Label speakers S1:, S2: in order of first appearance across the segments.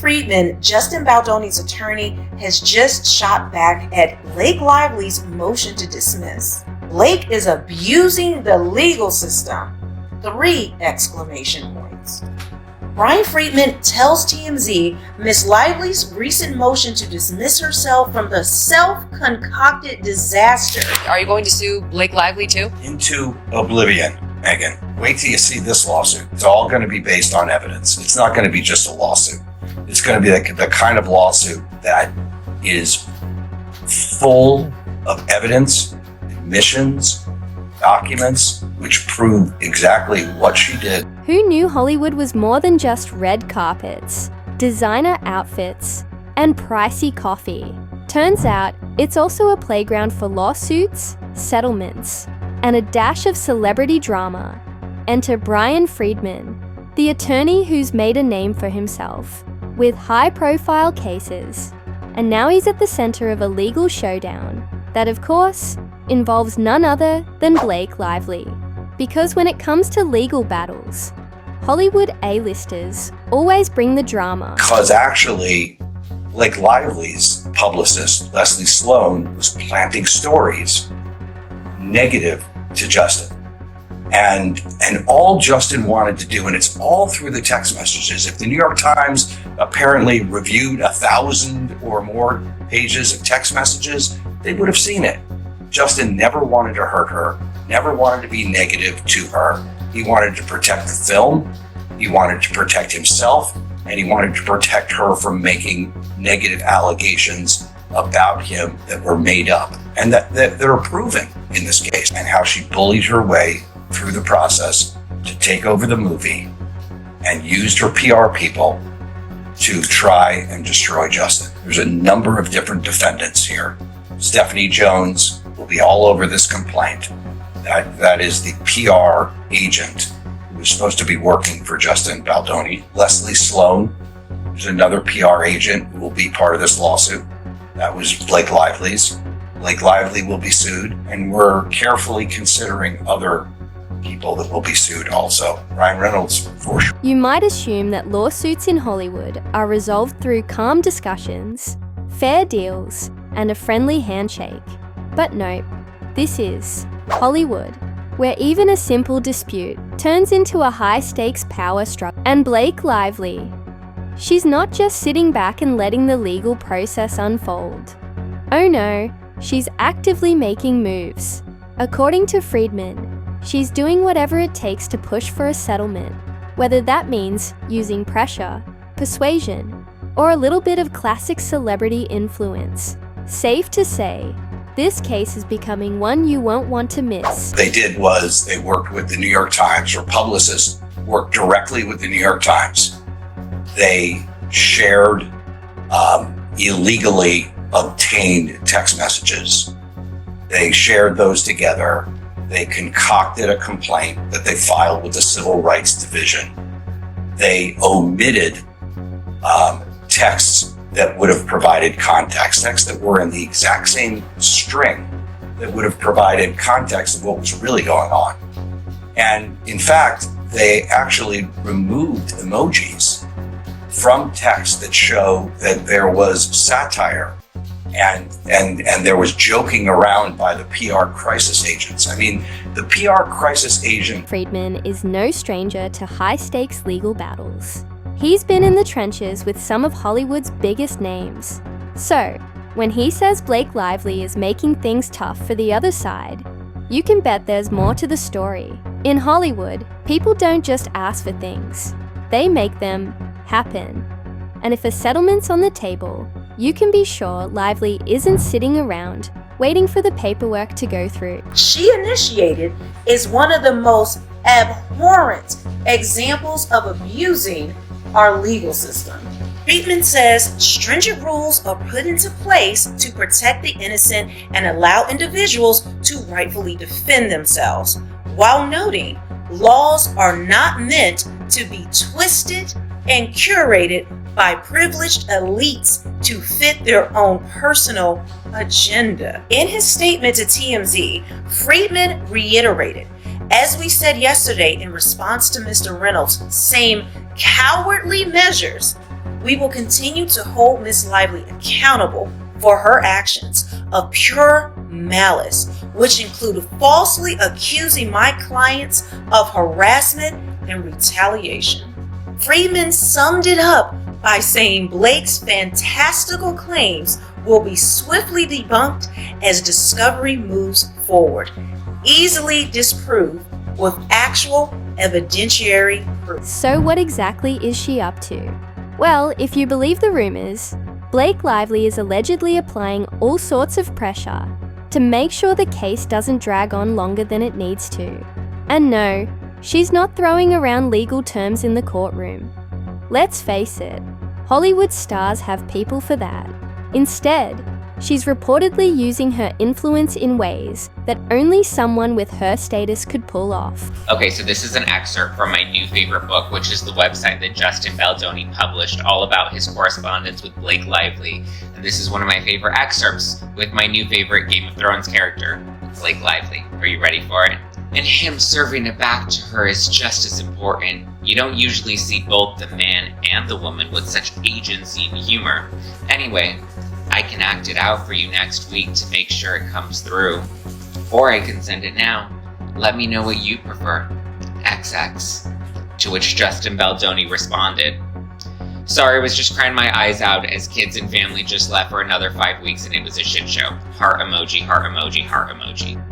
S1: Friedman, Justin Baldoni's attorney, has just shot back at Blake Lively's motion to dismiss. Blake is abusing the legal system. 3 exclamation points. Brian Friedman tells TMZ Ms. Lively's recent motion to dismiss herself from the self-concocted disaster.
S2: Are you going to sue Blake Lively too?
S3: Into oblivion, Megan. Wait till you see this lawsuit. It's all going to be based on evidence. It's not going to be just a lawsuit. It's going to be the kind of lawsuit that is full of evidence, admissions, documents, which prove exactly what she did.
S4: Who knew Hollywood was more than just red carpets, designer outfits, and pricey coffee? Turns out, it's also a playground for lawsuits, settlements, and a dash of celebrity drama. Enter Brian Friedman, the attorney who's made a name for himself, with high-profile cases. And now he's at the center of a legal showdown that, of course, involves none other than Blake Lively. Because when it comes to legal battles, Hollywood A-listers always bring the drama.
S3: Because actually, Blake Lively's publicist, Leslie Sloan, was planting stories negative to Justin. And all Justin wanted to do, and it's all through the text messages. If the New York Times apparently reviewed 1,000 or more pages of text messages, they would have seen it. Justin never wanted to hurt her, never wanted to be negative to her. He wanted to protect the film, he wanted to protect himself, and he wanted to protect her from making negative allegations about him that were made up and that are proven in this case, and how she bullied her way through the process to take over the movie and used her PR people to try and destroy Justin. There's a number of different defendants here. Stephanie Jones will be all over this complaint. That is the PR agent who was supposed to be working for Justin Baldoni. Leslie Sloan, who's another PR agent who will be part of this lawsuit. That was Blake Lively's. Blake Lively will be sued, and we're carefully considering other people that will be sued also. Ryan Reynolds, for sure.
S4: You might assume that lawsuits in Hollywood are resolved through calm discussions, fair deals, and a friendly handshake. But nope, this is Hollywood, where even a simple dispute turns into a high-stakes power struggle. And Blake Lively, she's not just sitting back and letting the legal process unfold. Oh no, she's actively making moves. According to Freedman, she's doing whatever it takes to push for a settlement, whether that means using pressure, persuasion, or a little bit of classic celebrity influence. Safe to say, this case is becoming one you won't want to miss.
S3: They did was they worked with the New York Times, or publicists worked directly with the New York Times. They shared illegally obtained text messages. They shared those together. They concocted a complaint that they filed with the Civil Rights Division. They omitted texts that would have provided context, texts that were in the exact same string that would have provided context of what was really going on. And in fact, they actually removed emojis from text that show that there was satire and there was joking around by the PR crisis agents. I mean, the PR crisis agent...
S4: Friedman is no stranger to high-stakes legal battles. He's been in the trenches with some of Hollywood's biggest names. So, when he says Blake Lively is making things tough for the other side, you can bet there's more to the story. In Hollywood, people don't just ask for things. They make them happen. And if a settlement's on the table, you can be sure Lively isn't sitting around waiting for the paperwork to go through.
S1: She initiated is one of the most abhorrent examples of abusing our legal system. Friedman says stringent rules are put into place to protect the innocent and allow individuals to rightfully defend themselves, while noting laws are not meant to be twisted and curated by privileged elites to fit their own personal agenda. In his statement to TMZ, Friedman reiterated, as we said yesterday in response to Mr. Reynolds' same cowardly measures, We will continue to hold Miss Lively accountable for her actions of pure malice, which included falsely accusing my clients of harassment and retaliation. Friedman summed it up by saying Blake's fantastical claims will be swiftly debunked as discovery moves forward, easily disproved with actual evidentiary proof.
S4: So what exactly is she up to? Well, if you believe the rumors, Blake Lively is allegedly applying all sorts of pressure to make sure the case doesn't drag on longer than it needs to. And no, she's not throwing around legal terms in the courtroom. Let's face it, Hollywood stars have people for that. Instead, she's reportedly using her influence in ways that only someone with her status could pull off.
S5: Okay, so this is an excerpt from my new favorite book, which is the website that Justin Baldoni published, all about his correspondence with Blake Lively. And this is one of my favorite excerpts with my new favorite Game of Thrones character, Blake Lively. Are you ready for it? And him serving it back to her is just as important. You don't usually see both the man and the woman with such agency and humor. Anyway, I can act it out for you next week to make sure it comes through. Or I can send it now. Let me know what you prefer. XX. To which Justin Baldoni responded, sorry, I was just crying my eyes out as kids and family just left for another 5 weeks and it was a shit show. Heart emoji, heart emoji, heart emoji.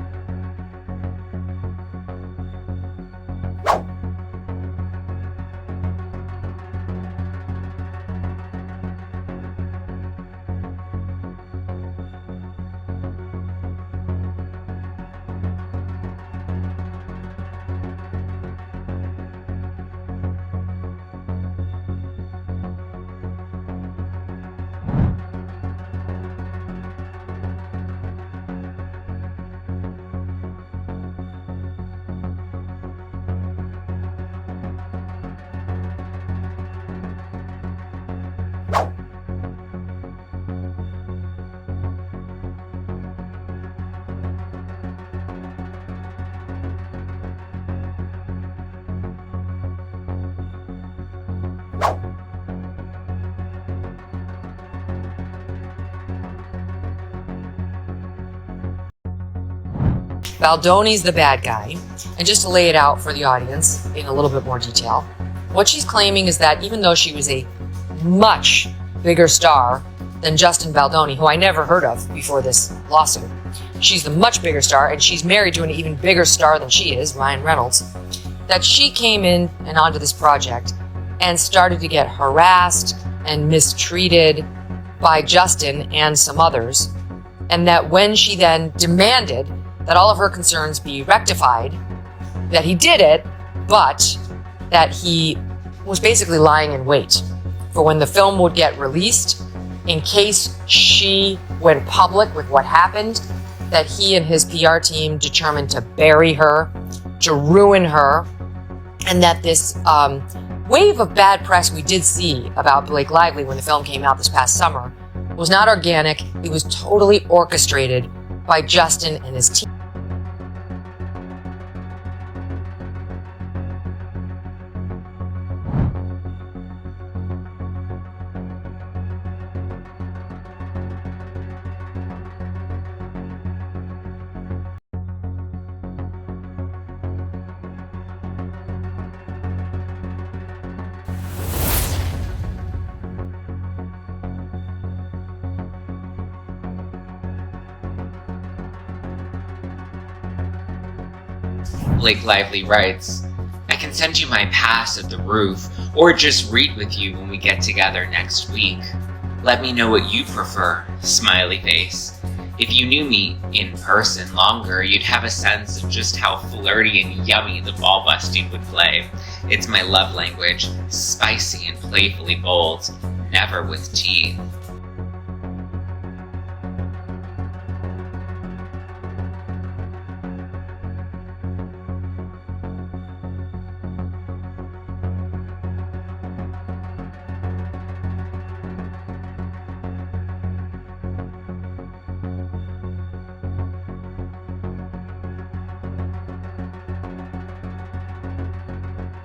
S2: Baldoni's the bad guy. And just to lay it out for the audience in a little bit more detail, what she's claiming is that even though she was a much bigger star than Justin Baldoni, who I never heard of before this lawsuit, she's the much bigger star, and she's married to an even bigger star than she is, Ryan Reynolds, that she came in and onto this project and started to get harassed and mistreated by Justin and some others, and that when she then demanded that all of her concerns be rectified, that he did it, but that he was basically lying in wait for when the film would get released in case she went public with what happened, that he and his PR team determined to bury her, to ruin her, and that this wave of bad press we did see about Blake Lively when the film came out this past summer was not organic. It was totally orchestrated by Justin and his team.
S5: Blake Lively writes, I can send you my pass at the roof, or just read with you when we get together next week. Let me know what you prefer, smiley face. If you knew me in person longer, you'd have a sense of just how flirty and yummy the ball busting would play. It's my love language, spicy and playfully bold, never with teeth.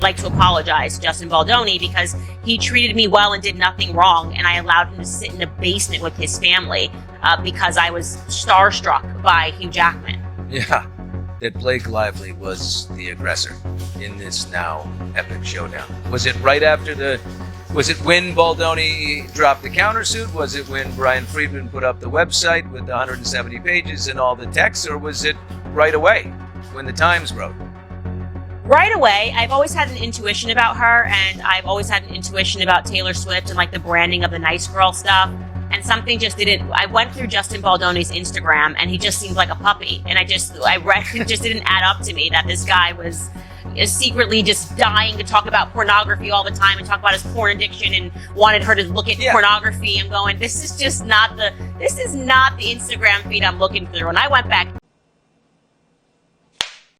S6: like to apologize to Justin Baldoni because he treated me well and did nothing wrong, and I allowed him to sit in a basement with his family because I was starstruck by Hugh Jackman.
S7: Yeah, that Blake Lively was the aggressor in this now epic showdown. Was it right after was it when Baldoni dropped the countersuit? Was it when Brian Friedman put up the website with the 170 pages and all the text? Or was it right away when the Times wrote?
S6: Right away, I've always had an intuition about her, and I've always had an intuition about Taylor Swift and like the branding of the nice girl stuff. And something just didn't. I went through Justin Baldoni's Instagram, and he just seemed like a puppy. And it just didn't add up to me that this guy was secretly just dying to talk about pornography all the time and talk about his porn addiction and wanted her to look at pornography. I'm going, this is not the Instagram feed I'm looking through. And I went back